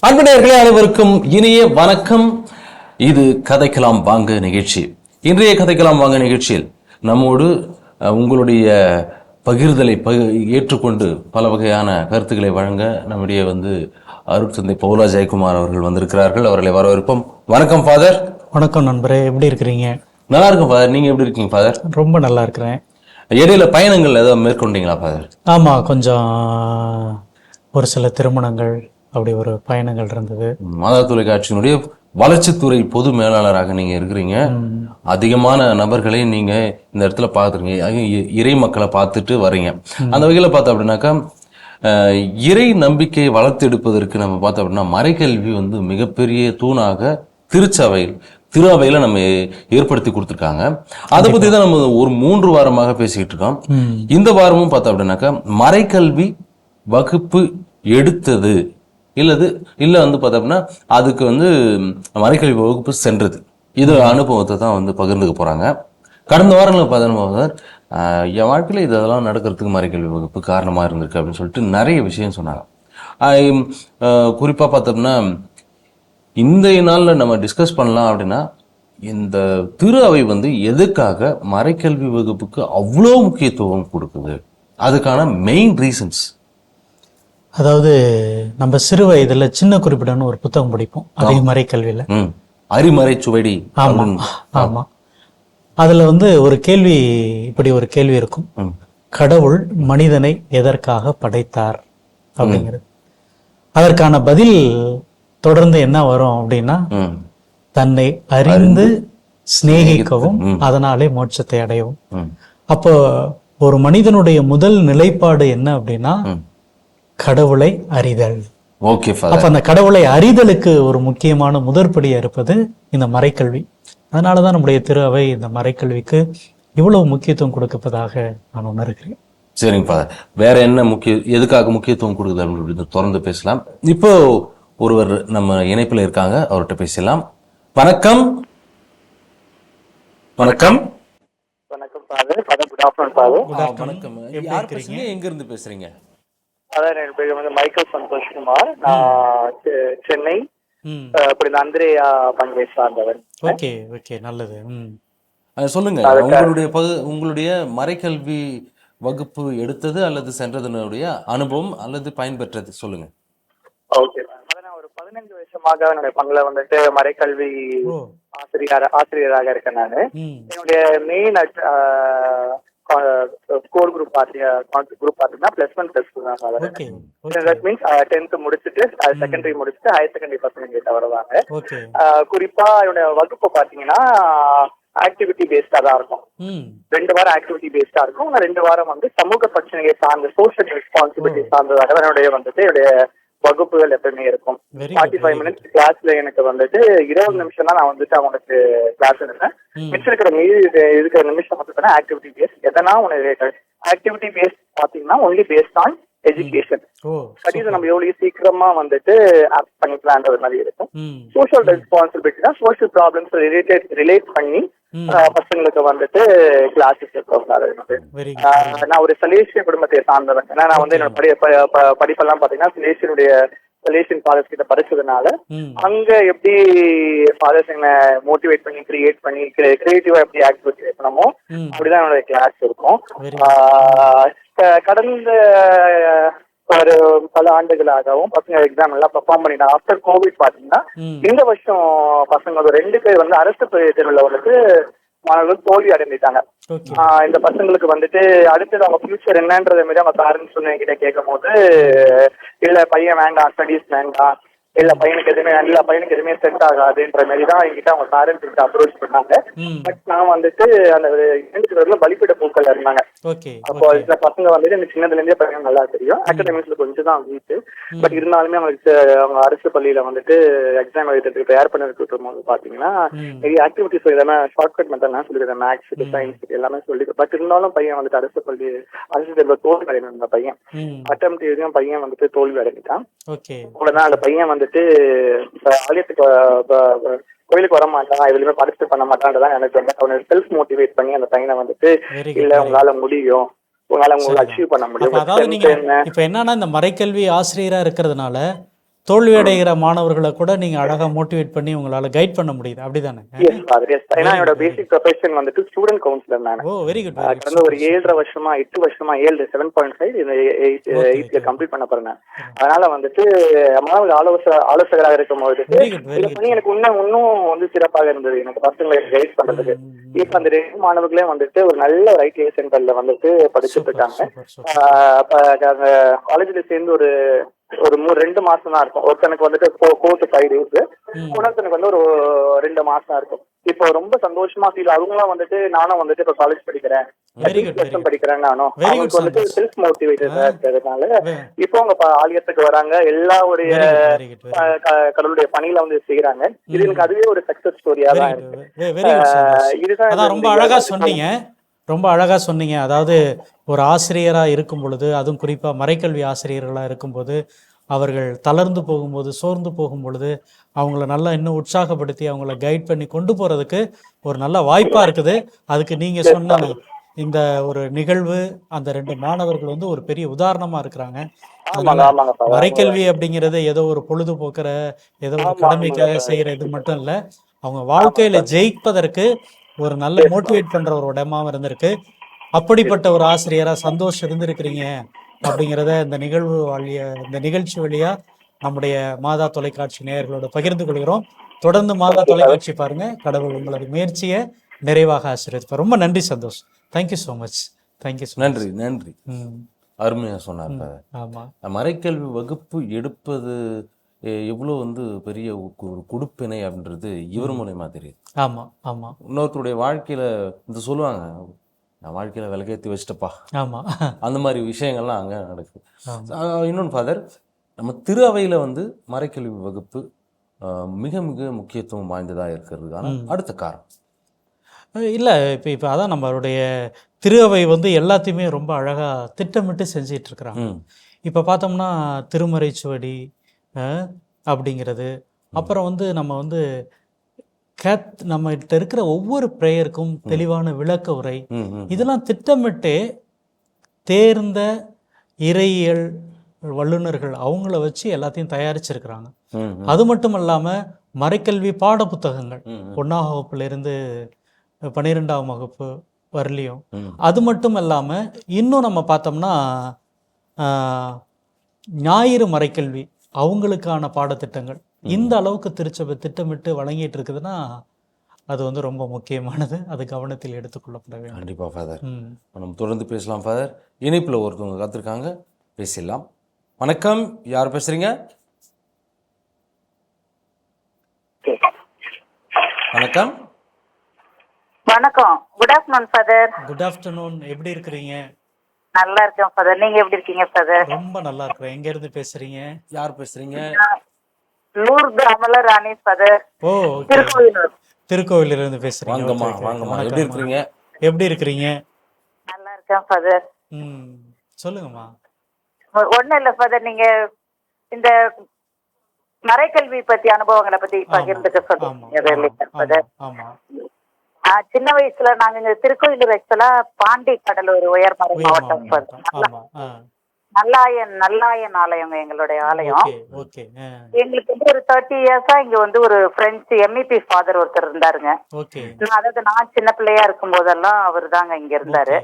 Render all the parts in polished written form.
அன்பு நேயர்களே அனைவருக்கும் இனிய வணக்கம். இது கதைக்கலாம் வாங்க நிகழ்ச்சி. இன்றைய கதைக்கலாம் வாங்க நிகழ்ச்சியில் நம்மோடு உங்களுடைய பகிர்தலை ஏற்றுக்கொண்டு பல வகையான கருத்துக்களை வழங்க நம்முடைய அருட்தந்தை பவுலா ஜெயக்குமார் அவர்கள் வந்திருக்கிறார்கள். அவர்களை வரவேற்போம். வணக்கம் ஃபாதர். வணக்கம் நண்பரே, எப்படி இருக்கிறீங்க? நல்லா இருக்கும் ஃபாதர். நீங்க எப்படி இருக்கீங்க ஃபாதர்? ரொம்ப நல்லா இருக்கிறேன். இடையில பயணங்கள் ஏதாவது மேற்கொண்டீங்களா ஃபாதர்? ஆமா, கொஞ்சம் ஒரு சில திருமணங்கள் அப்படி ஒரு பயணங்கள் இருந்தது. மாதா தொலைக்காட்சியினுடைய வளர்ச்சித்துறை பொது மேலாளராக நீங்க இருக்கிறீங்க. அதிகமான நபர்களை நீங்க இந்த இடத்துல பார்த்துருங்க, இறை மக்களை பார்த்துட்டு வரீங்க. அந்த வகையில பார்த்தோம் அப்படின்னாக்கா இறை நம்பிக்கையை வளர்த்து எடுப்பதற்கு நம்ம பார்த்தோம் அப்படின்னா மறைக்கல்வி மிகப்பெரிய தூணாக திரு அவையில நம்ம ஏற்படுத்தி கொடுத்துருக்காங்க. அதை பத்தி தான் நம்ம ஒரு 3 வாரமாக பேசிக்கிட்டு இருக்கோம். இந்த வாரமும் பார்த்தோம் அப்படின்னாக்கா மறைக்கல்வி வகுப்பு எடுத்தது இல்ல பார்த்தோம்னா அதுக்கு மறைக்கல்வி வகுப்பு சென்றது, இது அனுபவத்தை தான் பகிர்ந்துக்க போறாங்க. கடந்த வாரங்களில் பார்த்தோம்னா என் வாழ்க்கையில இதெல்லாம் நடக்கிறதுக்கு மறைக்கல்வி வகுப்பு காரணமா இருந்திருக்கு அப்படின்னு சொல்லிட்டு நிறைய விஷயம் சொன்னாங்க. குறிப்பா பார்த்தோம்னா இந்த நாள்ல நம்ம டிஸ்கஸ் பண்ணலாம் அப்படின்னா இந்த திரு அவை எதுக்காக மறைக்கல்வி வகுப்புக்கு அவ்வளோ முக்கியத்துவம் கொடுக்குது, அதுக்கான மெயின் ரீசன்ஸ். அதாவது நம்ம சிறு வயதுல சின்ன குறிப்பிடன்னு ஒரு புத்தகம் படிப்போம், அதே மறைக்கல்வியில அரிமறை சுவடி. ஆமா ஆமா. அதுல ஒரு கேள்வி, இப்படி ஒரு கேள்வி இருக்கும், கடவுள் மனிதனை எதற்காக படைத்தார் அப்படிங்கிறது. அதற்கான பதில் தொடர்ந்து என்ன வரும் அப்படின்னா, தன்னை அறிந்து சிநேகிக்கவும் அதனாலே மோட்சத்தை அடையவும். அப்போ ஒரு மனிதனுடைய முதல் நிலைப்பாடு என்ன அப்படின்னா கடவுளை அறிதல். அப்ப அந்த கடவுளை அறிதலுக்கு ஒரு முக்கியமான முதற்படியா இருப்பது இந்த மறைக்கல்வி. அதனாலதான் நம்முடைய திரு அவை இந்த மறைக்கல்விக்கு இவ்வளவு முக்கியத்துவம் கொடுப்பதாக நான் உணர்கிறேன். சரிங்க ஃபாதர், வேற என்ன எதுக்காக முக்கியத்துவம் கொடுக்குது அப்படின்னு தொடர்ந்து பேசலாம். இப்போ ஒருவர் நம்ம இணைப்பில் இருக்காங்க, அவர்கிட்ட பேசலாம். வணக்கம். வணக்கம். வணக்கம் ஃபாதர். Good afternoon father. வணக்கம். யார் பேசுறீங்க, எங்க இருந்து பேசுறீங்க? அதான் என் பேர் மைக்கேல் சந்தோஷ்குமார். நான் சென்னை அந்திரேயா பங்கை சார்ந்தவர். ஓகே ஓகே, நல்லது. சொல்லுங்க, உங்களுடைய மறைக்கல்வி வகுப்பு எடுத்தது அல்லது சென்றதனுடைய அனுபவம் அல்லது பயன்பெற்றது சொல்லுங்க. ஓகே, நான் ஒரு 15 வருஷமாக என்னுடைய பங்குல மறைக்கல்வி ஆசிரியராக இருக்கேன். நான் என்னுடைய மெயின் கோர் குரூப் பாத்தீங்கன்னா +1+2 தான் ஃபாதர். தட் மீன்ஸ் 10th முடிச்சுட்டு செகண்டரி முடிச்சுட்டு ஹையர் செகண்டரி பசங்க கிட்ட வருவாங்க. குறிப்பா என்னோட வகுப்பு பாத்தீங்கன்னா ஆக்டிவிட்டி பேஸ்டா தான் இருக்கும். 2 வாரம் ஆக்டிவிட்டி பேஸ்டா இருக்கும். 2 வாரம் சமூக பிரச்சனையை சார்ந்த சோஷியல் ரெஸ்பான்சிபிலிட்டி சார்ந்ததாக என்னுடைய வகுப்புகள் எப்பவுமே இருக்கும். 45 மினிட்ஸ் கிளாஸ்ல எனக்கு 20 நிமிஷம் தான் நான் அவங்களுக்கு கிளாஸ் எடுப்பேன். மிச்சம் இருக்கிற நிமிஷம் மட்டும் ஆக்டிவிட்டி பேஸ். எதனா ஆக்டிவிட்டி பேஸ் பாத்தீங்கன்னா only based on education. Studies நம்ம எவ்வளவு சீக்கிரமா ஆக்ட் பண்ணிக்கலான்ற மாதிரி இருக்கும். சோஷியல் ரெஸ்பான்சிபிலிட்டி தான், சோஷியல் ப்ராப்ளம்ஸ் ரிலேட் பண்ணி பசங்களுக்கு கிளாஸஸ் இருக்கும். நான் ஒரு சலேசிய குடும்பத்தை சார்ந்தவன். ஏன்னா நான் என்னோட படிப்பெல்லாம் பாத்தீங்கன்னா சலேசியன் ஃபாதர்ஸ் கிட்ட படிச்சதுனால அங்க எப்படி ஃபாதர்ஸ் என்ன மோட்டிவேட் பண்ணி கிரியேட்டிவா எப்படி ஆக்டிவிட்டி பண்ணமோ அப்படிதான் என்னோட கிளாஸ் இருக்கும். கடந்த ஒரு பல ஆண்டுகளாகவும் பசங்க எக்ஸாம் எல்லாம் பெர்ஃபார்ம் பண்ணிட்டாங்க. ஆஃப்டர் கோவிட் பாத்தீங்கன்னா இந்த வருஷம் பசங்க 2 பேர் அரசு தேர்வுல மாணவர்கள் தோல்வி அடைந்துட்டாங்க. இந்த பசங்களுக்கு அடுத்தது அவங்க ஃபியூச்சர் என்னன்றது மாதிரி அவங்க பேரண்ட்ஸ் என்கிட்ட கேட்கும் போது, இல்ல பையன் வேண்டாம், ஸ்டடீஸ் வேண்டாம், இல்ல பையனுக்கு எதுவுமே செட் ஆகாதுன்ற மாதிரி தான் என்கிட்ட அவங்க பேரண்ட்ஸ் கிட்ட அப்ரோச் பண்ணாங்க. பட் நான் அந்த 2 பேர்ல பலிப்பிட பூக்கள் இருந்தாங்க. அப்போ இந்த பசங்க எனக்கு சின்னதுல இருந்தே பையன் நல்லா தெரியும். அகாடமிக்ஸ்ல கொஞ்சம் தான் வீட்டு, பட் இருந்தாலுமே அவங்க அரசு பள்ளியில எக்ஸாம் எழுதுறதுக்கு தயார் பண்ணிட்டு போது பாத்தீங்கன்னா நிறைய ஆக்டிவிட்டிஸ் எல்லாமே ஷார்ட்கட் மெத்தட் சொல்லிருக்கேன். மேக்ஸ், சயின்ஸ் எல்லாமே சொல்லி, பட் இருந்தாலும் பையன் அரசு தேர்வு தோல்வி அடைந்த பையன். அட்டெம்ப்ட் எழுதியும் பையன் தோல்வி அடைஞ்சிட்டான். அவ்வளவுதான். அந்த பையன் ஆலயத்துக்கு கோயிலுக்கு வர மாட்டான், எதுலையுமே பார்ட்டிசிபேட் பண்ண மாட்டான்தான் எனக்கு அவனை செல்ஃப் மோட்டிவேட் பண்ணி அந்த பையனை இல்ல உங்களால முடியும், உங்களால அச்சீவ் பண்ண முடியும். இப்ப என்னன்னா இந்த மறைக்கல்வி ஆசிரியரா இருக்கிறதுனால தோல்வி அடைகிற மாணவர்களை கூட நீங்க அழகா மோட்டிவேட் பண்ணி உங்களால கைட் பண்ண முடியுது, அப்படிதானே? Yes father, yes. ஏன்னா என்னோட பேசிக் ப்ரொஃபஷன் வந்துட்டு ஸ்டூடெண்ட் கவுன்சிலர் நான். Oh very good. கடந்த ஒரு 7.5 வருஷமா 8 வருஷமா 7.5 இந்த 8th கம்ப்ளீட் பண்ண போறேன். அதனால வந்துட்டு மாணவர்கள் ஆலோசகராக இருக்கும்போது எனக்கு இன்னும் வந்து சிறப்பாக இருந்தது எனக்கு பசங்களை கைட் பண்றதுக்கு. இப்ப அந்த 2 மாணவர்களே வந்துட்டு ஒரு நல்ல ஒரு ஐடிஐ சென்டர்ல வந்துட்டு படிச்சுட்டு இருக்காங்க. காலேஜ்ல சேர்ந்து ஒரு 2 மாசம் தான் இருக்கும். ஒருத்தனுக்கு வந்துட்டு 4 to 5 days, இன்னொருத்தனுக்கு வந்து ஒரு 2 மாசம் இருக்கும். இப்போ ரொம்ப சந்தோஷமா ஃபீல். அவங்களும் வந்துட்டு நானும் வந்துட்டு இப்போ காலேஜ் படிக்கிறேன், படிக்கிறேன் நானும். அவங்களுக்கு வந்துட்டு செல்ஃப் மோட்டிவேட்டடா இருக்கிறதுனால இப்போ அவங்க ஆலயத்துக்கு வராங்க, எல்லாருடைய கடவுளுடைய பணியில வந்து செய்யறாங்க. இது எனக்கு அதுவே ஒரு சக்சஸ் ஸ்டோரியா தான் இருக்கு. இதுதான் ரொம்ப அழகா சொன்னீங்க, ரொம்ப அழகா சொன்னீங்க. அதாவது ஒரு ஆசிரியரா இருக்கும் பொழுது, அதுவும் குறிப்பா மறைக்கல்வி ஆசிரியர்களா இருக்கும்போது, அவர்கள் தளர்ந்து போகும்போது, சோர்ந்து போகும் பொழுது அவங்கள நல்லா இன்னும் உற்சாகப்படுத்தி அவங்கள கைட் பண்ணி கொண்டு போறதுக்கு ஒரு நல்ல வாய்ப்பா இருக்குது. அதுக்கு நீங்க சொன்ன இந்த ஒரு நிகழ்வு, அந்த 2 மாணவர்கள் வந்து ஒரு பெரிய உதாரணமா இருக்கிறாங்க. அதனால மறைக்கல்வி அப்படிங்கிறது ஏதோ ஒரு பொழுதுபோக்குற, ஏதோ ஒரு கடமைக்காக செய்யற இது மட்டும் இல்ல, அவங்க வாழ்க்கையில ஜெயிப்பதற்கு ஒரு நல்ல மோட்டிவேட் பண்ற ஒரு இடமாவும் இருந்திருக்கு. அப்படிப்பட்ட ஒரு ஆசிரியரா சந்தோஷம் இருந்திருக்கிறீங்க அப்படிங்கிறத இந்த நிகழ்ச்சி வழியா நம்முடைய மாதா தொலைக்காட்சி நேயர்களோட பகிர்ந்து கொள்கிறோம். தொடர்ந்து மாதா தொலைக்காட்சி பாருங்க. கடவுள் உங்களது முயற்சியை நிறைவாக ஆசீர்வதிப்பார். ரொம்ப நன்றி Santosh. Thank you so much. Thank you. நன்றி நன்றி. அருமையா சொன்னார். ஆமா, மறைக்கல்வி வகுப்பு எடுப்பது எவ்வளோ வந்து பெரிய ஒரு கொடுப்பினை அப்படின்றது இவர் மூலயமா தெரியுது. ஆமா ஆமா. இன்னொருத்தருடைய வாழ்க்கையில இந்த சொல்லுவாங்க, நான் வாழ்க்கையில விளக்கேற்றி வச்சிட்டப்பா, ஆமா, அந்த மாதிரி விஷயங்கள்லாம் அங்கே நடக்குது. இன்னொன்று ஃபாதர், நம்ம திரு அவையில் வந்து மறைக்கல்வி வகுப்பு மிக மிக முக்கியத்துவம் வாய்ந்ததாக இருக்கிறதுக்கான அடுத்த காரணம் இல்லை, இப்போ அதான் நம்மளுடைய திரு அவை வந்து எல்லாத்தையுமே ரொம்ப அழகாக திட்டமிட்டு செஞ்சிட்டு இருக்கிறாங்க. இப்போ பார்த்தோம்னா திருமறை சுவடி அப்படிங்கிறது, அப்புறம் வந்து நம்ம வந்து நம்மகிட்ட இருக்கிற ஒவ்வொரு ப்ரேயருக்கும் தெளிவான விளக்க உரை, இதெல்லாம் திட்டமிட்டு தேர்ந்த இறையியல் வல்லுநர்கள் அவங்கள வச்சு எல்லாத்தையும் தயாரிச்சிருக்கிறாங்க. அது மட்டும் இல்லாமல் மறைக்கல்வி பாட புத்தகங்கள் 1ஆம் வகுப்புலேருந்து 12ஆம் வகுப்பு வரலையும், அது மட்டும் இல்லாமல் இன்னும் நம்ம பார்த்தோம்னா ஞாயிறு மறைக்கல்வி அவங்களுக்கான பாடத்திட்டங்கள் இந்த அளவுக்கு திருச்சபை திட்டமிட்டு வழங்கிட்டு இருக்குதுன்னா அது வந்து ரொம்ப முக்கியமானது. அது கவனத்தில் எடுத்துக்கொள்ளப்பட வேண்டும். கண்டிப்பாக ஃபாதர். நம்ம தொடர்ந்து பேசலாம் ஃபாதர். இணைப்பில் ஒருத்தவங்க காத்திருக்காங்க, பேசலாம். வணக்கம், யார் பேசுறீங்க? வணக்கம். வணக்கம். Good afternoon father. Good afternoon. எப்படி இருக்கிறீங்க? நல்லா இருக்கேன் ஃபாதர். நீங்க எப்படி இருக்கீங்க ஃபாதர்? ரொம்ப நல்லா இருக்கிறேன். எங்க இருந்து பேசுறீங்க? யார் பேசுறீங்க? லூர்து அமலராணி ஃபாதர். ஓ, திருக்கோவிலூர் இருந்து பேசுறீங்க. வாங்கம்மா வாங்கம்மா, எப்படி இருக்கீங்க? எப்படி இருக்கிறீங்க? நல்லா இருக்கேன் ஃபாதர். சொல்லுங்கம்மா. ஒண்ணும் இல்ல ஃபாதர், நீங்க இந்த மறைக்கல்வி பத்தி அனுபவங்களை பத்தி பகிர்ந்துக்க சொல்லுங்க. சின்ன வயசுல நாங்க இங்க திருக்கோயிலூர் ஆக்சுவலா பாண்டி கடலூர் உயர்மறை மாவட்டம் நல்லாயன் ஆலயம் எங்களுடைய ஆலயம். எங்களுக்கு வந்து ஒரு 30 இயர்ஸா இங்க வந்து ஒரு பிரெஞ்சு MEP ஃபாதர் ஒருத்தர் இருந்தாருங்க. அதாவது நான் சின்ன பிள்ளையா இருக்கும் போதெல்லாம் அவரு தாங்க இங்க இருந்தாரு.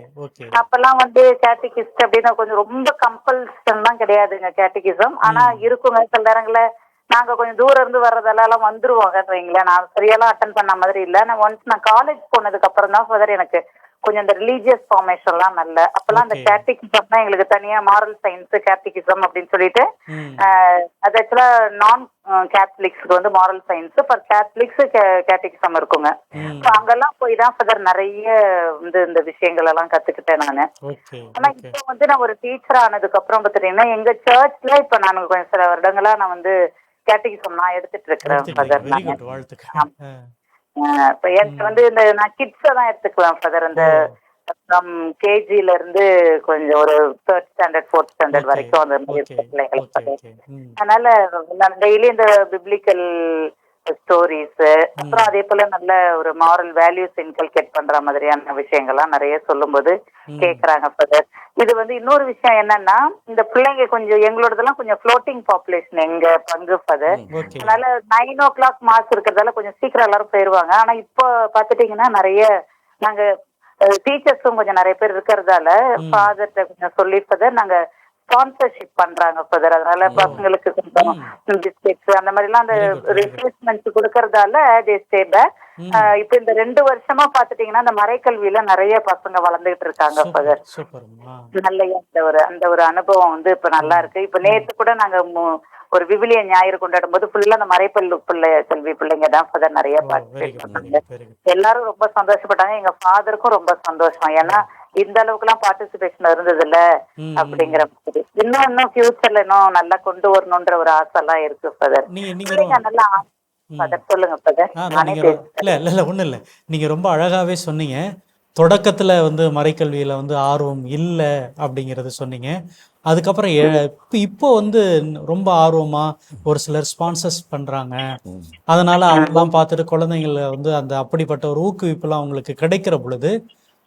அப்பெல்லாம் வந்து கேட்டகிஸ்ட் அப்படின்னா கொஞ்சம் ரொம்ப கம்பல்சன் தான் கிடையாதுங்க கேட்டகிசம். ஆனா இருக்குங்க சில நேரங்கள நாங்க கொஞ்சம் தூரம் இருந்து வர்றதெல்லாம் வந்துருவாங்கன்றீங்களா. நான் சரியாலாம் அட்டன் பண்ண மாதிரி இல்லை. நான் ஒன்ஸ் நான் காலேஜ் போனதுக்கு அப்புறம் தான் ஃபாதர் எனக்கு கொஞ்சம் இந்த ரிலீஜியஸ் ஃபார்மேஷன்லாம் நல்ல. அப்பெல்லாம் அந்த கேட்டகிசம் தான் எங்களுக்கு தனியா மாரல் சயின்ஸ் கேட்டகிசம் அப்படின்னு சொல்லிட்டு, அது ஆக்சுவலா நான் கேத்தலிக்ஸ்க்கு வந்து moral science, for Catholics catechism இருக்குங்க. அங்கெல்லாம் போய் தான் ஃபாதர் நிறைய வந்து இந்த விஷயங்கள் எல்லாம் கத்துக்கிட்டேன் நானு. ஆனா இப்போ வந்து நான் ஒரு டீச்சர் ஆனதுக்கு அப்புறம் பாத்தீங்கன்னா எங்க சர்ச்ல இப்ப நான் கொஞ்சம் சில வருடங்களா நான் வந்து கேட்டகிசம் நான் எடுத்துட்டு இருக்கிறேன் ஃபாதர். இப்ப எனக்கு வந்து இந்த நான் கிட்ஸை தான் எடுத்துக்குவேன் ஃபாதர். இந்த கேஜில இருந்து கொஞ்சம் ஒரு 3rd ஸ்டாண்டர்ட் 4th ஸ்டாண்டர்ட் வரைக்கும் அந்த பிள்ளைங்களுக்கு. அதனால நான் டெய்லி இந்த பிப்ளிக்கல் ஸ்டோரிஸ், அப்புறம் அதே போல நல்ல ஒரு மாரல் வேல்யூஸ் இன்கல்கேட் பண்ற மாதிரியான விஷயங்கள்லாம் நிறைய சொல்லும்போது கேக்குறாங்க ஃபாதர். இது வந்து இன்னொரு விஷயம் என்னன்னா, இந்த பிள்ளைங்க கொஞ்சம் எங்களோடதெல்லாம் கொஞ்சம் ஃப்ளோட்டிங் பாப்புலேஷன் எங்க பங்கு ஃபாதர். அதனால 9 o'clock மாஸ் இருக்கிறதால கொஞ்சம் சீக்கிரம் எல்லாரும் போயிருவாங்க. ஆனா இப்போ பாத்துட்டீங்கன்னா நிறைய நாங்க டீச்சர்ஸும் கொஞ்சம் நிறைய பேர் இருக்கிறதால ஃபாதர்கிட்ட கொஞ்சம் சொல்லி ஃபாதர் நாங்க ஸ்பான்சர்ஷிப் பண்றாங்க ஃபாதர். அதனால பசங்களுக்கு கொஞ்சம் பிஸ்கெட்ஸ் அந்த மாதிரி எல்லாம் அந்த ரிப்ளேஸ்மெண்ட் கொடுக்கறதால தே ஸ்டே பேக். இப்ப இந்த 2 வருஷமா பாத்துட்டீங்கன்னா அந்த மறைக்கல்வியில நிறைய பசங்க வளர்ந்துகிட்டு இருக்காங்க ஃபாதர். நல்ல அந்த ஒரு அனுபவம் வந்து இப்ப நல்லா இருக்கு. இப்ப நேத்து கூட நாங்க ஒரு விவிலிய ஞாயிறு கொண்டாடும் போது ஃபுல்லா அந்த கல்வி பிள்ளைங்க தான் ஃபாதர் நிறைய பார்ட்டிசிபேட் பண்ணாங்க. எல்லாரும் ரொம்ப சந்தோஷப்பட்டாங்க. எங்க ஃபாதருக்கும் ரொம்ப சந்தோஷம். ஏன்னா இந்த அளவுக்கு எல்லாம் பார்ட்டிசிபேஷன் இருந்தது இல்ல அப்படிங்கிற மாதிரி. இன்னும் ஃபியூச்சர்ல இன்னும் நல்லா கொண்டு வரணும்ன்ற ஒரு ஆசை எல்லாம் இருக்கு ஃபாதர். நல்லா சொல்லுங்க ஃபாதர். இல்ல ஒண்ணும் இல்ல, நீங்க ரொம்ப அழகாவே சொன்னீங்க. தொடக்கத்துல வந்து மறைக்கல்வியில வந்து ஆர்வம் இல்லை அப்படிங்கறது சொன்னீங்க. அதுக்கப்புறம் இப்போ வந்து ரொம்ப ஆர்வமா ஒரு சிலர் ஸ்பான்சர்ஸ் பண்றாங்க. அதனால அதெல்லாம் பார்த்துட்டு குழந்தைங்கள வந்து அந்த அப்படிப்பட்ட ஒரு ஊக்குவிப்புலாம் அவங்களுக்கு கிடைக்கிற பொழுது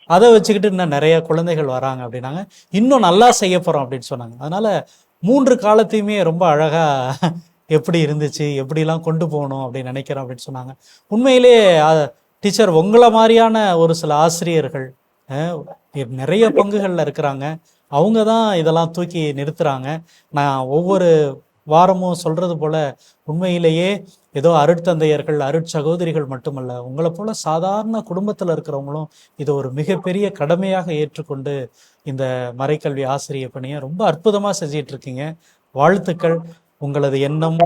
அதை வச்சுக்கிட்டு இன்னும் நிறைய குழந்தைகள் வராங்க அப்படின்னாங்க. இன்னும் நல்லா செய்ய போறோம் அப்படின்னு சொன்னாங்க. அதனால 3 காலத்தையுமே ரொம்ப அழகா எப்படி இருந்துச்சு, எப்படிலாம் கொண்டு போகணும் அப்படின்னு நினைக்கிறோம் அப்படின்னு சொன்னாங்க. உண்மையிலே டீச்சர் உங்களை மாதிரியான ஒரு சில ஆசிரியர்கள் நிறைய பங்குகளில் இருக்கிறாங்க. அவங்க தான் இதெல்லாம் தூக்கி நிறுத்துறாங்க. நான் ஒவ்வொரு வாரமும் சொல்றது போல உண்மையிலேயே ஏதோ அருட்தந்தையர்கள் அருட்சகோதரிகள் மட்டுமல்ல, உங்களை போல சாதாரண குடும்பத்தில் இருக்கிறவங்களும் இதை ஒரு மிகப்பெரிய கடமையாக ஏற்றுக்கொண்டு இந்த மறைக்கல்வி ஆசிரியர் பணியை ரொம்ப அற்புதமாக செஞ்சிட்டு இருக்கீங்க. வாழ்த்துக்கள். உங்களது எண்ணம்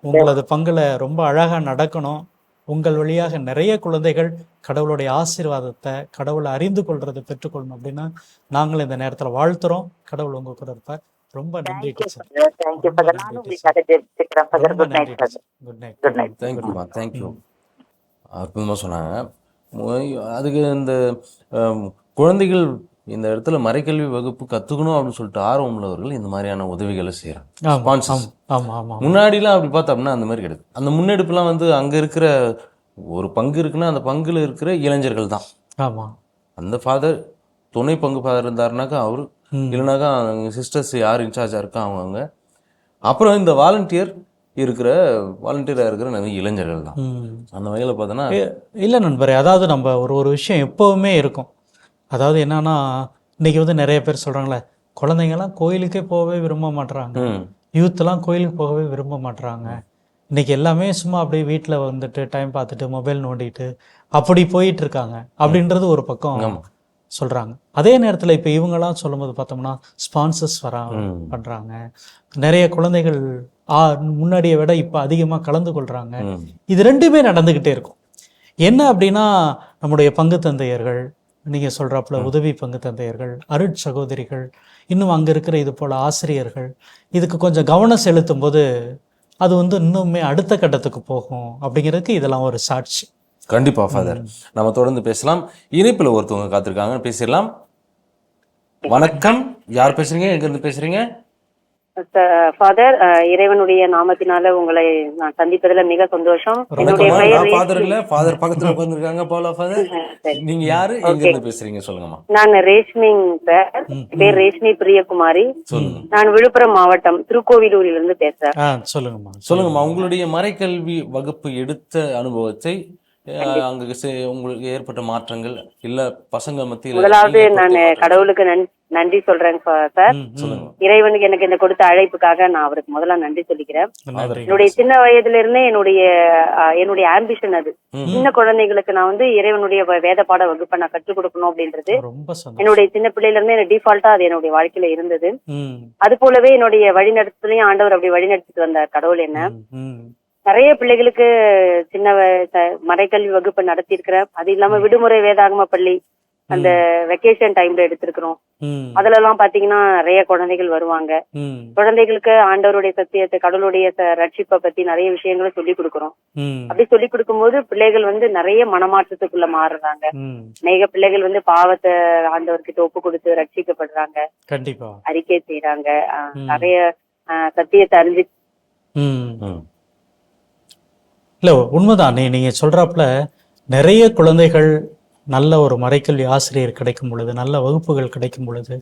உங்களது பங்குல ரொம்ப அழகா நடக்கணும். உங்கள் வழியாக நிறைய குழந்தைகள் கடவுளுடைய ஆசீர்வாதத்தை, கடவுளை அறிந்து கொள்றதை பெற்றுக்கொள்ளணும் அப்படின்னு நாங்களும் இந்த நேரத்தில் வாழ்த்துறோம். கடவுள் உங்க கூட இருப்பார். ரொம்ப நன்றி டீச்சர். தேங்க்யூ. அற்புதமா சொன்னாங்க. அதுக்கு இந்த குழந்தைகள் இந்த இடத்துல மறைக்கல்வி வகுப்பு கத்துக்கணும் அப்படின்னு சொல்லிட்டு ஆர்வம் உள்ளவர்கள் இந்த மாதிரியான உதவிகளை செய்யறாங்க. முன்னாடிலாம் அப்படி பார்த்தோம்னா அந்த மாதிரி கிடையாது. அந்த முன்னெடுப்புலாம் வந்து அங்க இருக்கிற ஒரு பங்கு இருக்குன்னா அந்த பங்குல இருக்கிற இளைஞர்கள் தான். அந்த ஃபாதர் துணை பங்கு ஃபாதர் இருந்தாருனாக்கா அவரு, இல்லைனாக்கா சிஸ்டர்ஸ் யார் இன்சார்ஜா இருக்கா அவங்க. அப்புறம் இந்த வாலண்டியரா இருக்கிற நிறைய இளைஞர்கள் தான். அந்த வகையில் பார்த்தோன்னா இல்லை நண்பரே, அதாவது நம்ம ஒரு விஷயம் எப்பவுமே இருக்கும். அதாவது என்னன்னா, இன்னைக்கு வந்து நிறைய பேர் சொல்றாங்களே, குழந்தைங்கலாம் கோயிலுக்கே போகவே விரும்ப மாட்டுறாங்க, யூத்லாம் கோயிலுக்கு போகவே விரும்ப மாட்டுறாங்க. இன்னைக்கு எல்லாமே சும்மா அப்படியே வீட்டில் வந்துட்டு டைம் பார்த்துட்டு மொபைல் நோண்டிட்டு அப்படி போயிட்டு இருக்காங்க அப்படின்றது ஒரு பக்கம் சொல்றாங்க. அதே நேரத்தில் இப்போ இவங்கெல்லாம் சொல்லும்போது பார்த்தோம்னா ஸ்பான்சர்ஸ் பண்றாங்க. நிறைய குழந்தைகள் முன்னாடியை விட இப்போ அதிகமாக கலந்து கொள்றாங்க. இது ரெண்டுமே நடந்துக்கிட்டே இருக்கும். என்ன அப்படின்னா, நம்முடைய பங்கு தந்தையர்கள், நீங்கள் சொல்கிறாப்புல உதவி பங்கு தந்தையர்கள், அருட்சகோதரிகள், இன்னும் அங்கே இருக்கிற இது போல் ஆசிரியர்கள் இதுக்கு கொஞ்சம் கவனம் செலுத்தும் போது அது வந்து இன்னுமே அடுத்த கட்டத்துக்கு போகும் அப்படிங்கிறதுக்கு இதெல்லாம் ஒரு சாட்சி. கண்டிப்பா ஃபாதர். நம்ம தொடர்ந்து பேசலாம். இணைப்பில் ஒருத்தவங்க காத்திருக்காங்க, பேசிடலாம். வணக்கம், யார் பேசுறீங்க, எங்க இருந்து பேசுறீங்க? ஃபாதர், இறைவனுடைய நாமத்தினால உங்களை நான் சந்திப்பதில் மிக சந்தோஷம். என்னுடைய பெயர் ஃபாதர் இல்ல, ஃபாதர் பக்கத்துல உட்கார்ந்திருக்காங்க போல. ஃபாதர், நீங்க யாரு, எங்க இருந்து பேசுறீங்க சொல்லுங்கம்மா. நான் ரேஷ்மிங் சார், பேர் ரேஷ்மி பிரியகுமாரி. நான் விழுப்புரம் மாவட்டம் திருக்கோவிலூரில் இருந்து பேசுறேன். சொல்லுங்கம்மா உங்களுடைய மறைக்கல்வி வகுப்பு எடுத்த அனுபவத்தை, அங்க உங்களுக்கு ஏற்பட்ட மாற்றங்கள், இல்ல பசங்க மத்தியில். முதலாவது நான் கடவுளுக்கு நன்றி சொல்றேன் சார். இறைவனுக்கு எனக்கு இந்த கொடுத்த அழைப்புக்காக நான் அவருக்கு முதல்ல நன்றி சொல்லிக்கிறேன். என்னுடைய சின்ன வயதுல இருந்தே என்னுடைய ஆம்பிஷன் அது. சின்ன குழந்தைகளுக்கு நான் வந்து இறைவனுடைய வேத பாட வகுப்பை நான் கற்றுக் கொடுக்கணும் அப்படின்றது என்னுடைய சின்ன பிள்ளையில இருந்து எனக்கு டிஃபால்ட்டா அது என்னுடைய வாழ்க்கையில இருந்தது. அது போலவே என்னுடைய வழிநடத்துலையும் ஆண்டவர் அப்படி வழிநடத்திட்டு வந்தார் கடவுள் என்ன. நிறைய பிள்ளைகளுக்கு சின்ன மறைக்கல்வி வகுப்பு நடத்தி இருக்கிறேன். அது இல்லாம விடுமுறை வேதாகம பள்ளி அந்த வெக்கேஷன் டைம்ல எடுத்திருக்கிறோம். அதுல எல்லாம் பாத்தீங்கன்னா நிறைய குழந்தைகள் வருவாங்க. குழந்தைகளுக்கு ஆண்டவருடைய சத்தியத்தை, கடவுளுடைய ரட்சிப்பை பத்தி நிறைய விஷயங்களை சொல்லி கொடுக்குறோம். அப்படி சொல்லி கொடுக்கும் போது பிள்ளைகள் வந்து நிறைய மனமாற்றத்துக்குள்ள மாறுறாங்க. அநேக பிள்ளைகள் வந்து பாவத்தை ஆண்டவர்கிட்ட ஒப்பு கொடுத்து ரட்சிக்கப்படுறாங்க, அறிக்கை செய்யறாங்க, நிறைய சத்தியத்தை அறிஞ்சு. இல்லை உண்மைதான். நீங்க சொல்றாப்புல நிறைய குழந்தைகள் நல்ல ஒரு மறைக்கல்வி ஆசிரியர் கிடைக்கும் பொழுது, நல்ல வகுப்புகள் கிடைக்கும் பொழுது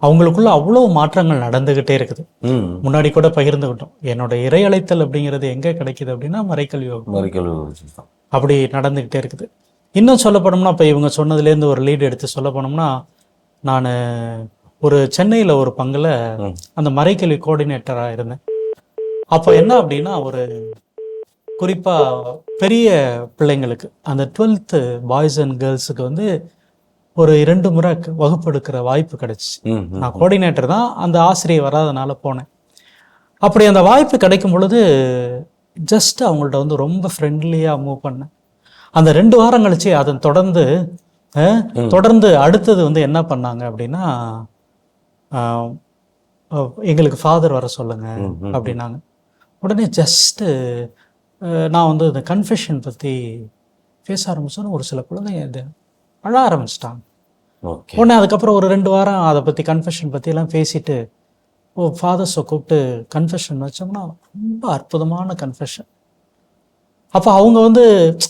அவங்களுக்குள்ள அவ்வளவு மாற்றங்கள் நடந்துகிட்டே இருக்குது. முன்னாடி கூட பகிர்ந்துகிட்டோம், என்னோட இறை அழைத்தல் அப்படிங்கிறது எங்க கிடைக்குது அப்படின்னா மறைக்கல்வி வகுப்பு. அப்படி நடந்துகிட்டே இருக்குது. இன்னும் சொல்ல போனோம்னா, இப்போ இவங்க சொன்னதுலேருந்து ஒரு லீடு எடுத்து சொல்ல போனோம்னா, நான் ஒரு சென்னையில் ஒரு பங்குல அந்த மறைக்கல்வி கோஆர்டினேட்டராக இருந்தேன். அப்போ என்ன அப்படின்னா, ஒரு குறிப்பாக பெரிய பிள்ளைங்களுக்கு அந்த 12th பாய்ஸ் அண்ட் கேர்ள்ஸுக்கு வந்து ஒரு 2 முறை வகுப்பு எடுக்கிற வாய்ப்பு கிடைச்சிச்சு. நான் கோஆர்டினேட்டர் தான், அந்த ஆசிரியர் வராதனால போனேன். அப்படி அந்த வாய்ப்பு கிடைக்கும் பொழுது ஜஸ்ட் அவங்கள்ட்ட வந்து ரொம்ப ஃப்ரெண்ட்லியாக மூவ் பண்ணேன். அந்த 2 வாரம் கழிச்சு அதன் தொடர்ந்து அடுத்தது வந்து என்ன பண்ணாங்க அப்படின்னா, எங்களுக்கு ஃபாதர் வர சொல்லுங்க அப்படின்னாங்க. உடனே ஜஸ்ட்டு நான் வந்து இந்த கன்ஃபெஷன் பற்றி பேச ஆரம்பிச்சோன்னு ஒரு சில குழந்தைங்க இது அழ ஆரம்பிச்சிட்டாங்க. உடனே அதுக்கப்புறம் ஒரு 2 வாரம் அதை பற்றி கன்ஃபெஷன் பற்றியெல்லாம் பேசிட்டு ஃபாதர்ஸை கூப்பிட்டு கன்ஃபெஷன் வச்சோம்னா ரொம்ப அற்புதமான கன்ஃபெஷன். அப்போ அவங்க வந்து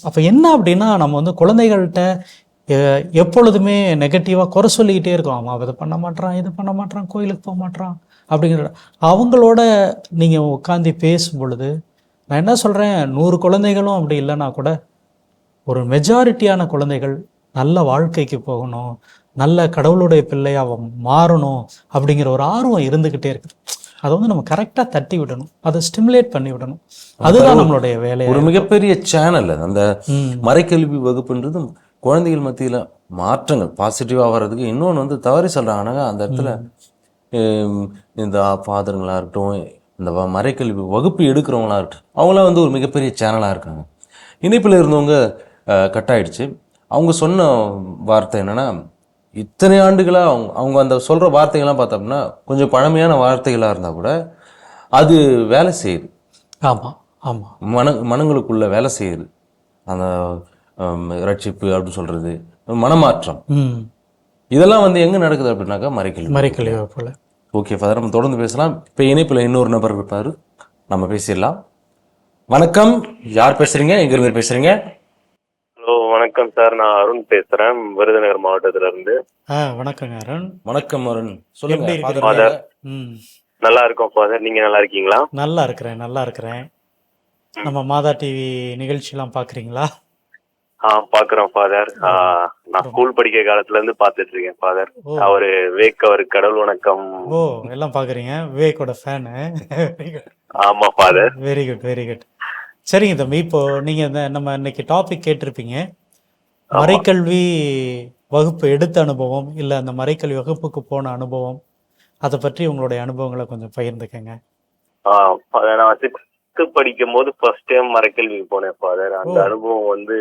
அப்போ என்ன அப்படின்னா, நம்ம வந்து குழந்தைகள்கிட்ட எப்பொழுதுமே நெகட்டிவாக குறை சொல்லிக்கிட்டே இருக்கோம். அவன் அதை பண்ண மாட்டான், இது பண்ண மாட்டான், கோயிலுக்கு போக மாட்டான் அப்படிங்கிற. அவங்களோட நீங்கள் உட்காந்து பேசும் பொழுது நான் என்ன சொல்கிறேன், 100 குழந்தைகளும் அப்படி இல்லைன்னா கூட ஒரு மெஜாரிட்டியான குழந்தைகள் நல்ல வாழ்க்கைக்கு போகணும், நல்ல கடவுளுடைய பிள்ளையாக மாறணும் அப்படிங்கிற ஒரு ஆர்வம் இருந்துக்கிட்டே இருக்குது. அதை வந்து நம்ம கரெக்டாக தட்டி விடணும், அதை ஸ்டிமுலேட் பண்ணி விடணும். அதுதான் நம்மளுடைய வேலை. ஒரு மிகப்பெரிய சேனல் அந்த மறைக்கல்வி வகுப்புன்றது. குழந்தைகள் மத்தியில் மாற்றங்கள் பாசிட்டிவாக வர்றதுக்கு இன்னொன்று வந்து தவறி சொல்கிறாங்கன்னா, அந்த இடத்துல இந்த ஃபாதருங்களாக இருக்கட்டும், இந்த மறைக்கல்வி வகுப்பு எடுக்கிறவங்களா இருக்கட்டும், அவங்களாம் வந்து ஒரு மிகப்பெரிய சேனலாக இருக்காங்க. இணைப்பில் இருந்தவங்க கட் ஆயிடுச்சு. அவங்க சொன்ன வார்த்தை என்னென்னா, இத்தனை ஆண்டுகளாக அவங்க அந்த சொல்கிற வார்த்தைகள்லாம் பார்த்தோம்னா கொஞ்சம் பழமையான வார்த்தைகளாக இருந்தால் கூட அது வேலை செய்யுது. ஆமாம் ஆமாம், மனங்களுக்குள்ள வேலை செய்யுது. அந்த ரட்சிப்பு அப்படின்னு சொல்கிறது, மனமாற்றம், இதெல்லாம் வந்து எங்கே நடக்குது அப்படின்னாக்கா மறைக்கல்வி போல. ஓகே ஃபாதர், நம்ம தொடர்ந்து பேசலாம். இப்போ இணைப்பில் இன்னொரு நபர் இருப்பார், நம்ம பேசிடலாம். வணக்கம், யார் பேசுறீங்க, எங்கிருந்து பேசுறீங்க? ஹலோ, வணக்கம் சார், நான் அருண் பேசுறேன், விருதுநகர் மாவட்டத்துல இருந்து. வணக்கம் அருண். வணக்கம் அருண், சொல்லுங்க ஃபாதர். நல்லா இருக்கோம் ஃபாதர், நீங்க நல்லா இருக்கீங்களா? நல்லா இருக்கிறேன். நம்ம மாதா டிவி நிகழ்ச்சியெல்லாம் பாக்குறீங்களா? பாக்குறோம் ஃபாதர். நான் ஸ்கூல் படிக்கிற காலத்துல இருந்து பாத்துட்டு இருக்கேன் ஃபாதர். அவரு வேக், அவரு கடவுள் வணக்கம் எல்லாம் பாக்குறீங்க. விவேக்கோட ஃபேனு. ஆமா ஃபாதர். Very good. சரிங்க தம்பி, இப்போ நீங்க நம்ம இன்னைக்கு டாபிக் கேட்டிருப்பீங்க, மறைக்கல்வி வகுப்பு எடுத்த அனுபவம் இல்ல அந்த மறைக்கல்வி வகுப்புக்கு போன அனுபவம், அதை பற்றி உங்களுடைய அனுபவங்களை கொஞ்சம் பகிர்ந்துக்கங்க. நான் 6th படிக்கும் போது ஃபர்ஸ்ட் டைம் மறைக்கல்விக்கு போனேன் ஃபாதர். அந்த அனுபவம் வந்து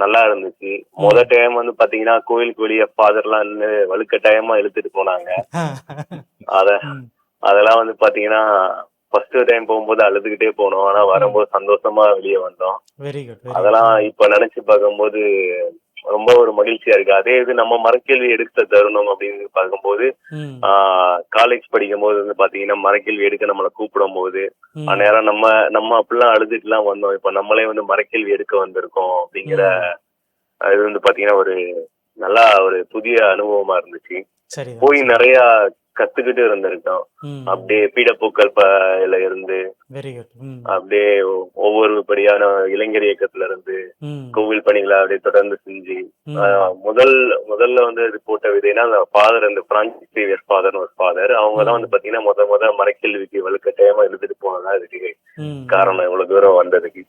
நல்லா இருந்துச்சு. முதல் டைம் வந்து பாத்தீங்கன்னா கோயிலுக்கு வெளியே ஃபாதர்லாம் வலுக்கட்டாயமா இழுத்துட்டு போனாங்க. அதெல்லாம் வந்து பாத்தீங்கன்னா ஃபர்ஸ்ட் டைம் போகும்போது அழுதுகிட்டே போனோம், ஆனா வரும்போது சந்தோஷமா வெளியே வந்தோம். அதெல்லாம் இப்ப நினைச்சு பார்க்கும்போது ரொம்ப ஒரு மகிழ்ச்சியா இருக்கு. அதே இது நம்ம மறைக்கல்வி எடுத்த தருணம் அப்படின்னு பார்க்கும்போது, காலேஜ் படிக்கும் போது வந்து பாத்தீங்கன்னா மறைக்கல்வி எடுக்க நம்மளை கூப்பிடும் போது அந்நேரம் நம்ம அப்படிலாம் அழுதுட்டு எல்லாம் வந்தோம். இப்ப நம்மளே வந்து மறைக்கல்வி எடுக்க வந்திருக்கோம் அப்படிங்கிற இது வந்து பாத்தீங்கன்னா ஒரு நல்லா ஒரு புதிய அனுபவமா இருந்துச்சு. போய் நிறைய கத்துக்கிட்டு இருந்திருக்கோம். அப்படியே பீடப்பூக்கள் இருந்து அப்படியே ஒவ்வொரு படியான இளைஞர் இயக்கத்துல இருந்து கோவில் பணிகளை அப்படியே தொடர்ந்து செஞ்சு முதல்ல வந்து இது போட்ட விதைனா அந்த ஃபாதர், அந்த பிரான்சிஸ் சேவியர் ஃபாதர்னு ஒரு ஃபாதர், அவங்கதான் வந்து பாத்தீங்கன்னா முத மறைக்கல்விக்கு வலுக்கட்டாயமா எழுதிட்டு போனதா இதுக்கு காரணம், இவ்வளவு தூரம் வந்ததுக்கு.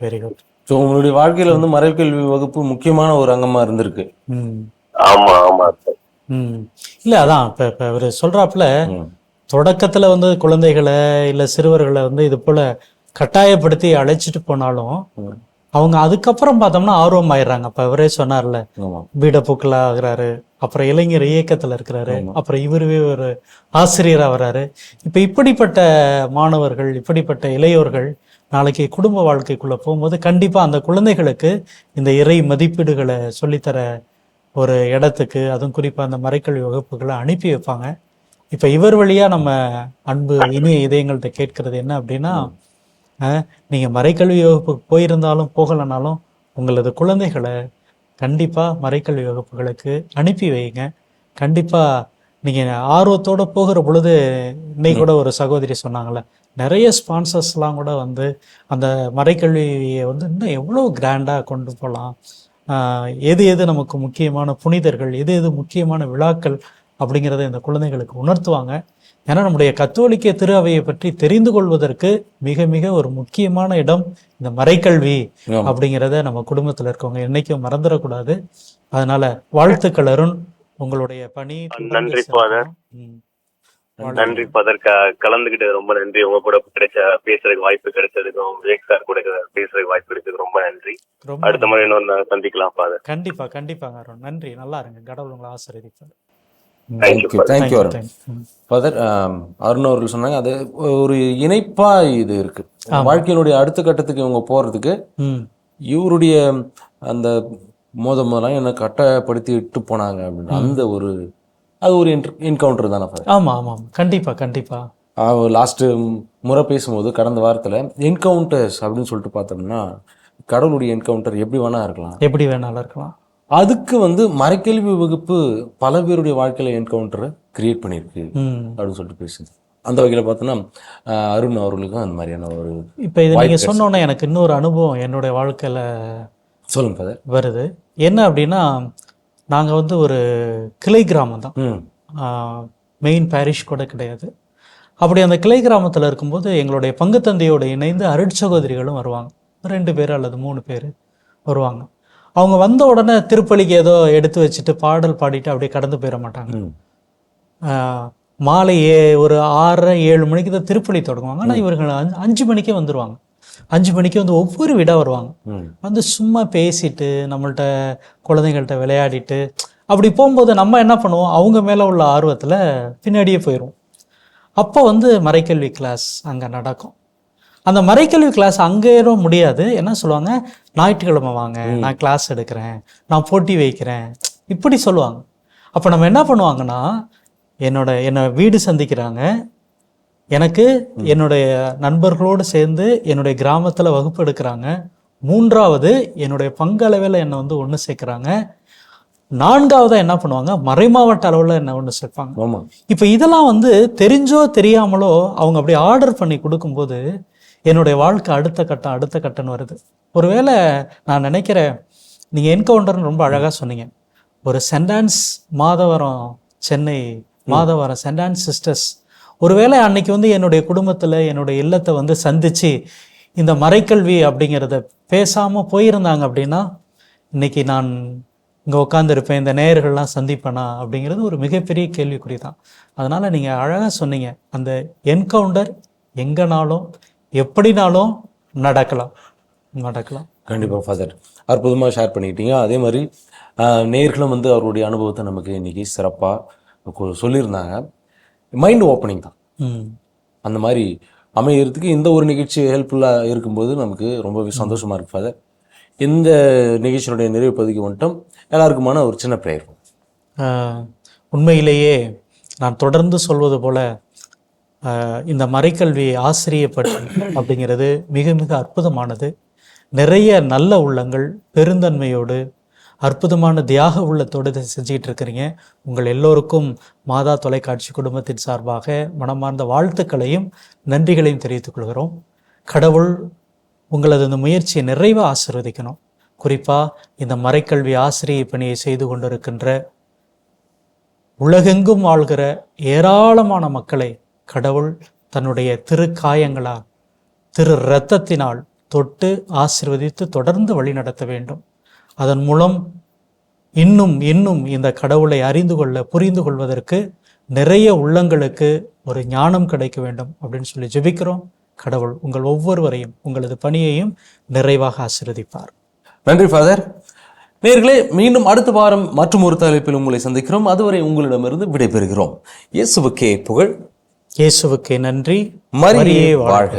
Very good. ஸோ உங்களுடைய வாழ்க்கையில வந்து மறைக்கல்வி வகுப்பு முக்கியமான ஒரு அங்கமா இருந்திருக்கு. ஆமா இல்ல அதான் இப்ப இவரு சொல்றாப்புல, தொடக்கத்துல வந்து குழந்தைகளை இல்ல சிறுவர்களை வந்து இது போல கட்டாயப்படுத்தி அழைச்சிட்டு போனாலும் அவங்க அதுக்கப்புறம் பார்த்தோம்னா ஆர்வம் ஆயிடுறாங்க. அப்ப இவரே சொன்னார்ல, பீடப்பூக்களா ஆகுறாரு, அப்புறம் இளைஞர் இயக்கத்துல இருக்கிறாரு, அப்புறம் இவருவே ஒரு ஆசிரியரா வர்றாரு. இப்ப இப்படிப்பட்ட மாணவர்கள், இப்படிப்பட்ட இளையோர்கள் நாளைக்கு குடும்ப வாழ்க்கைக்குள்ள போகும்போது கண்டிப்பா அந்த குழந்தைகளுக்கு இந்த இறை மதிப்பீடுகளை சொல்லித்தர ஒரு இடத்துக்கு, அதுவும் குறிப்பாக அந்த மறைக்கல்வி வகுப்புகளை அனுப்பி வைப்பாங்க. இப்போ இவர் வழியாக நம்ம அன்பு இனிய இதயங்கள்கிட்ட கேட்கறது என்ன அப்படின்னா, நீங்கள் மறைக்கல்வி வகுப்புக்கு போயிருந்தாலும் போகலைனாலும் உங்களது குழந்தைகளை கண்டிப்பாக மறைக்கல்வி வகுப்புகளுக்கு அனுப்பி வைங்க. கண்டிப்பாக நீங்கள் ஆர்வத்தோடு போகிற பொழுது, இன்னைக்கு கூட ஒரு சகோதரி சொன்னாங்களே, நிறைய ஸ்பான்சர்ஸ்லாம் கூட வந்து அந்த மறைக்கல்வியை வந்து இன்னும் எவ்வளோ கிராண்டாக கொண்டு போகலாம், எது எது நமக்கு முக்கியமான புனிதர்கள், எது எது முக்கியமான விழாக்கள் அப்படிங்கிறத இந்த குழந்தைகளுக்கு உணர்த்துவாங்க. ஏன்னா நம்முடைய கத்தோலிக்க திரு அவையை பற்றி தெரிந்து கொள்வதற்கு மிக மிக ஒரு முக்கியமான இடம் இந்த மறைக்கல்வி அப்படிங்கிறத நம்ம குடும்பத்தில் இருக்கவங்க என்னைக்கும் மறந்துடக்கூடாது. அதனால வாழ்த்துக்கள் அருண், உங்களுடைய பணி. நன்றி ஃபாதர். நன்றி ஃபாதர், கலந்துகிட்டது ரொம்ப நன்றி. உங்க கூட பேசுறதுக்கு வாய்ப்பு கிடைச்சதுக்கும், விவேக் சார் கூட பேசுறதுக்கு வாய்ப்பு கிடைச்சதுக்கு ரொம்ப நன்றி. அடுத்த முறை இன்னொரு சந்திக்கலாம் ஃபாதர். கண்டிப்பா கண்டிப்பாங்க அருண், நன்றி. நல்லா இருங்க, கடவுள் உங்களை ஆசீர்வதிப்பார். தேங்க்யூ அருண். ஃபாதர், அருண் அவர்கள் சொன்னாங்க, அது ஒரு இணைப்பா இது இருக்கு வாழ்க்கையினுடைய அடுத்த கட்டத்துக்கு இவங்க போறதுக்கு. இவருடைய அந்த முதலாம் என்ன கட்டப்படுத்தி இட்டு போனாங்க அப்படின்னு அந்த ஒரு அது ஒரு என்கவுண்டர் தானே ஃபாதர்? ஆமா ஆமா, கண்டிப்பா கண்டிப்பா. லாஸ்ட் முறை பேசும்போது கடந்த வாரத்துல என்கவுண்டர்ஸ் அப்படின்னு சொல்லிட்டு பார்த்தோம்னா, கடவுளுடைய என்கவுண்டர் எப்படி வேணா இருக்கலாம், எப்படி வேணாலும் இருக்கலாம். அதுக்கு வந்து மறைக்கல்வி வகுப்பு பல பேருடைய வாழ்க்கையில என்கவுண்டரை கிரியேட் பண்ணியிருக்கு அப்படின்னு சொல்லிட்டு பேசுது. அந்த வகையில் பார்த்தோன்னா அருண் அவர்களுக்கும் அந்த மாதிரியான ஒரு இப்போ இதை நீங்கள் சொன்னோன்னே எனக்கு இன்னொரு அனுபவம் என்னுடைய வாழ்க்கையில் சொல்லுங்க ஃபாதர் வருது. என்ன அப்படின்னா, நாங்கள் வந்து ஒரு கிளை கிராமம் தான், மெயின் பேரிஷ் கூட கிடையாது. அப்படி அந்த கிளை கிராமத்தில் இருக்கும்போது எங்களுடைய பங்கு தந்தையோடு இணைந்து அருட்சகோதரிகளும் வருவாங்க. 2 பேர் அல்லது 3 பேர் வருவாங்க. அவங்க வந்த உடனே திருப்பலிக்கு ஏதோ எடுத்து வச்சுட்டு பாடல் பாடிட்டு அப்படியே கடந்து போயிட மாட்டாங்க. மாலை ஒரு 6-7 மணிக்கு தான் திருப்பலி தொடங்குவாங்க. ஆனால் இவர்கள் 5 மணிக்கே வந்துடுவாங்க. 5 மணிக்கு வந்து ஒவ்வொரு வீடாக வருவாங்க. வந்து சும்மா பேசிட்டு நம்மள்ட்ட குழந்தைகள்கிட்ட விளையாடிட்டு அப்படி போகும்போது நம்ம என்ன பண்ணுவோம், அவங்க மேலே உள்ள ஆர்வத்தில் பின்னாடியே போயிடுவோம். அப்போ வந்து மறைக்கல்வி கிளாஸ் அங்கே நடக்கும். அந்த மறைக்கல்வி கிளாஸ் அங்கே ஏறும் முடியாது. என்ன சொல்லுவாங்க, ஞாயிற்றுக்கிழமை வாங்க, நான் கிளாஸ் எடுக்கிறேன், நான் போட்டி வைக்கிறேன், இப்படி சொல்லுவாங்க. அப்போ நம்ம என்ன பண்ணுவாங்கன்னா, என்னை வீடு சந்திக்கிறாங்க, எனக்கு என்னுடைய நண்பர்களோடு சேர்ந்து என்னுடைய கிராமத்தில் வகுப்பு எடுக்கிறாங்க, 3வது என்னுடைய பங்களவில் என்னை வந்து ஒன்று சேர்க்குறாங்க, 4வதா என்ன பண்ணுவாங்க, மறைமாவட்ட அளவில் என்ன ஒன்று சேர்ப்பாங்க. இப்போ இதெல்லாம் வந்து தெரிஞ்சோ தெரியாமலோ அவங்க அப்படி ஆர்டர் பண்ணி கொடுக்கும்போது என்னுடைய வாழ்க்கை அடுத்த கட்டம்னு வருது. ஒருவேளை நான் நினைக்கிறேன், நீங்கள் என்கவுண்டர்னு ரொம்ப அழகாக சொன்னீங்க. ஒரு சென்டான்ஸ் மாதவரம், சென்னை மாதவரம் சென்டான்ஸ் சிஸ்டர்ஸ் ஒருவேளை அன்னைக்கு வந்து என்னுடைய குடும்பத்தில் என்னுடைய இல்லத்தை வந்து சந்தித்து இந்த மறைக்கல்வி அப்படிங்கிறத பேசாமல் போயிருந்தாங்க அப்படின்னா, இன்னைக்கு நான் இங்கே உட்காந்துருப்பேன், இந்த நேயர்கள்லாம் சந்திப்பேனா அப்படிங்கிறது ஒரு மிகப்பெரிய கேள்விக்குறி தான். அதனால் நீங்கள் அழகாக சொன்னீங்க, அந்த என்கவுண்டர் எங்கேனாலும் எப்படினாலும் நடக்கலாம். கண்டிப்பாக ஃபாதர், அற்புதமாக ஷேர் பண்ணிக்கிட்டீங்க. அதே மாதிரி நேயர்களும் வந்து அவருடைய அனுபவத்தை நமக்கு இன்னைக்கு சிறப்பாக சொல்லியிருந்தாங்க. மைண்ட் ஓப்பனிங் தான். அந்த மாதிரி அமைகிறதுக்கு இந்த ஒரு நிகழ்ச்சி ஹெல்ப்ஃபுல்லாக இருக்கும்போது நமக்கு ரொம்பவே சந்தோஷமாக இருக்கு ஃபாதர். இந்த நிகழ்ச்சியினுடைய நிறைவு பகுதிக்கு வந்துட்டோம். எல்லாருக்குமான ஒரு சின்ன ப்ரேயர். உண்மையிலேயே நான் தொடர்ந்து சொல்வது போல, இந்த மறைக்கல்வி ஆசிரிய பற்றி அப்படிங்கிறது மிக மிக அற்புதமானது. நிறைய நல்ல உள்ளங்கள் பெருந்தன்மையோடு அற்புதமான தியாக உள்ளத்தோடு இதை செஞ்சுக்கிட்டு இருக்கிறீங்க. உங்கள் எல்லோருக்கும் மாதா தொலைக்காட்சி குடும்பத்தின் சார்பாக மனமார்ந்த வாழ்த்துக்களையும் நன்றிகளையும் தெரிவித்துக் கொள்கிறோம். கடவுள் உங்களது இந்த முயற்சியை நிறைவாக ஆசீர்வதிக்கணும். குறிப்பாக இந்த மறைக்கல்வி ஆசிரிய பணியை செய்து கொண்டிருக்கின்ற உலகெங்கும் வாழ்கிற ஏராளமான மக்களை கடவுள் தன்னுடைய திருக்காயங்களால், திரு இரத்தத்தினால் தொட்டு ஆசீர்வதித்து தொடர்ந்து வழி நடத்த வேண்டும். அதன் மூலம் இன்னும் இன்னும் இந்த கடவுளை அறிந்து கொள்ள, புரிந்து கொள்வதற்கு நிறைய உள்ளங்களுக்கு ஒரு ஞானம் கிடைக்க வேண்டும் அப்படின்னு சொல்லி ஜெபிக்கிறோம். கடவுள் உங்கள் ஒவ்வொருவரையும், உங்களது பணியையும் நிறைவாக ஆசீர்வதிப்பார். நன்றி ஃபாதர். நேயர்களே, மீண்டும் அடுத்த வாரம் மற்றும் ஒரு தலைப்பில் உங்களை சந்திக்கிறோம். அதுவரை உங்களிடமிருந்து விடைபெறுகிறோம். இயேசுவுக்கே புகழ், இயேசுவுக்கே நன்றி, மரியே வாழ்க.